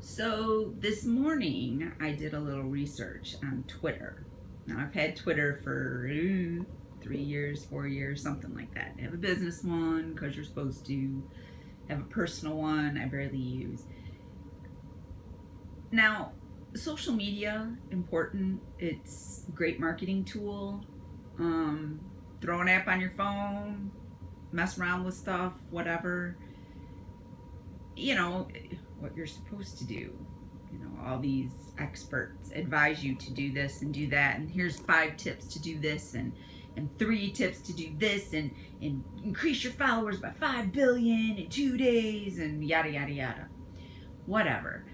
So this morning I did a little research on Twitter. Now I've had Twitter for 3 years, 4 years, something like that. I have a business one because you're supposed to. Have a personal one I barely use. Now, social media, important. It's a great marketing tool. Throw an app on your phone, mess around with stuff, whatever. You know, what you're supposed to do. You know, all these experts advise you to do this and do that, and here's 5 tips to do this, and 3 tips to do this, and increase your followers by 5 billion in 2 days, and yada yada yada. Whatever.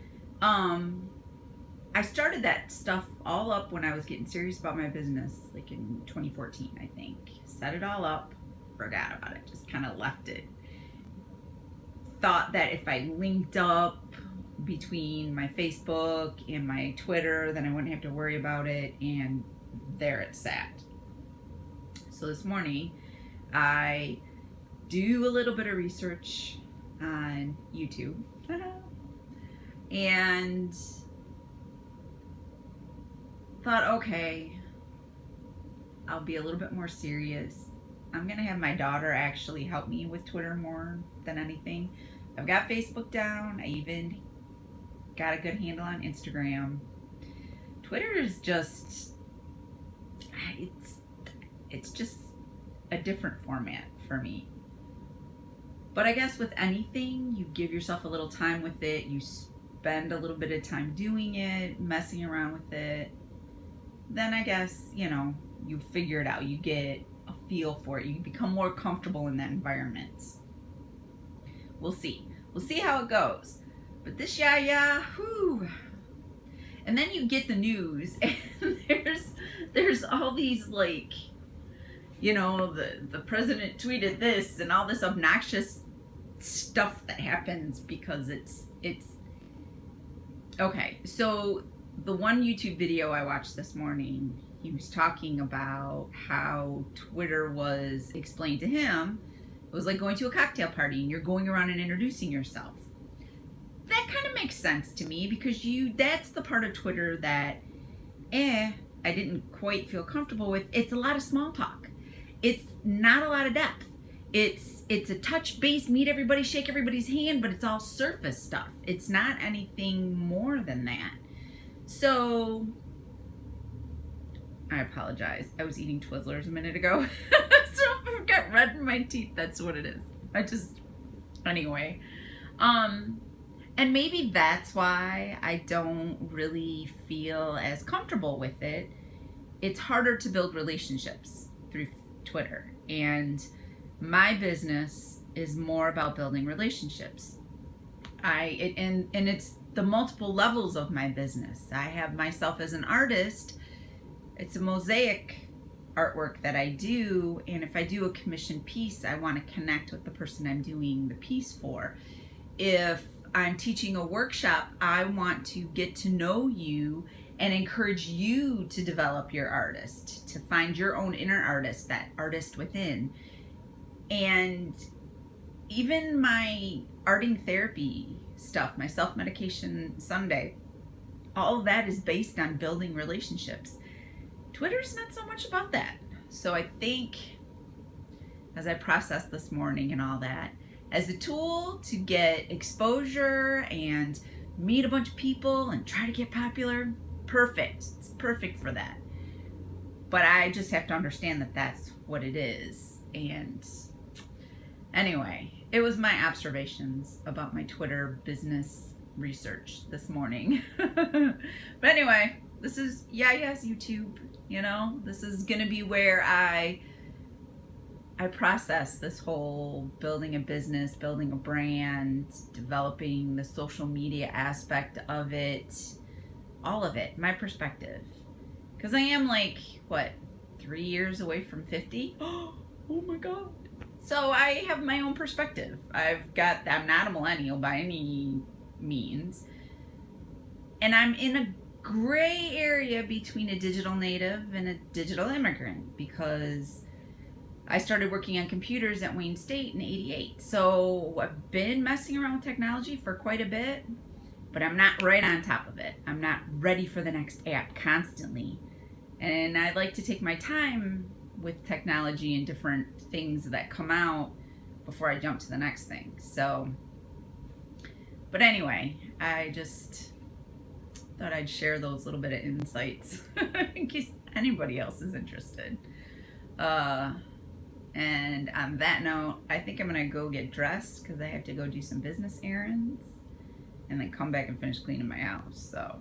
I started that stuff all up when I was getting serious about my business, like in 2014, I think. Set it all up, forgot about it, just kind of left it. Thought that if I linked up between my Facebook and my Twitter, then I wouldn't have to worry about it, and there it sat. So this morning, I do a little bit of research on YouTube, and thought, okay, I'll be a little bit more serious. I'm gonna have my daughter actually help me with Twitter more than anything. I've got Facebook down. I even got a good handle on Instagram. Twitter is just, it's just a different format for me. But I guess with anything, you give yourself a little time with it. You spend a little bit of time doing it, messing around with it. Then I guess, you figure it out. You get a feel for it. You become more comfortable in that environment. We'll see. We'll see how it goes. But this Yia Yia, whew. And then you get the news, and there's all these, like, the president tweeted this and all this obnoxious stuff that happens because it's okay. So the one YouTube video I watched this morning, he was talking about how Twitter was explained to him. It was like going to a cocktail party and you're going around and introducing yourself. That kind of makes sense to me because that's the part of Twitter that I didn't quite feel comfortable with. It's a lot of small talk. It's not a lot of depth. It's a touch base, meet everybody, shake everybody's hand, but it's all surface stuff. It's not anything more than that. So I apologize. I was eating Twizzlers a minute ago. So if I've got red in my teeth, that's what it is. Anyway. And maybe that's why I don't really feel as comfortable with it. It's harder to build relationships through Twitter. And my business is more about building relationships. And it's the multiple levels of my business. I have myself as an artist. It's a mosaic artwork that I do, and if I do a commissioned piece, I want to connect with the person I'm doing the piece for. If I'm teaching a workshop, I want to get to know you and encourage you to develop your artist, to find your own inner artist, that artist within. And even my arting therapy stuff, my self-medication Sunday, all of that is based on building relationships. Twitter's not so much about that. So I think as I processed this morning and all that, as a tool to get exposure and meet a bunch of people and try to get popular, perfect. It's perfect for that. But I just have to understand that that's what it is. And anyway, it was my observations about my Twitter business research this morning. But anyway, this is Yia Yia's YouTube. This is gonna be where I process this whole building a business, building a brand, developing the social media aspect of it, all of it, my perspective. Because I am 3 years away from 50. Oh my God. So I have my own perspective. I'm not a millennial by any means. And I'm in a gray area between a digital native and a digital immigrant because I started working on computers at Wayne State in '88. So I've been messing around with technology for quite a bit. but I'm not right on top of it. I'm not ready for the next app constantly. And I like to take my time with technology and different things that come out before I jump to the next thing. So, but anyway, I just thought I'd share those little bit of insights in case anybody else is interested. And on that note, I think I'm gonna go get dressed because I have to go do some business errands and then come back and finish cleaning my house. So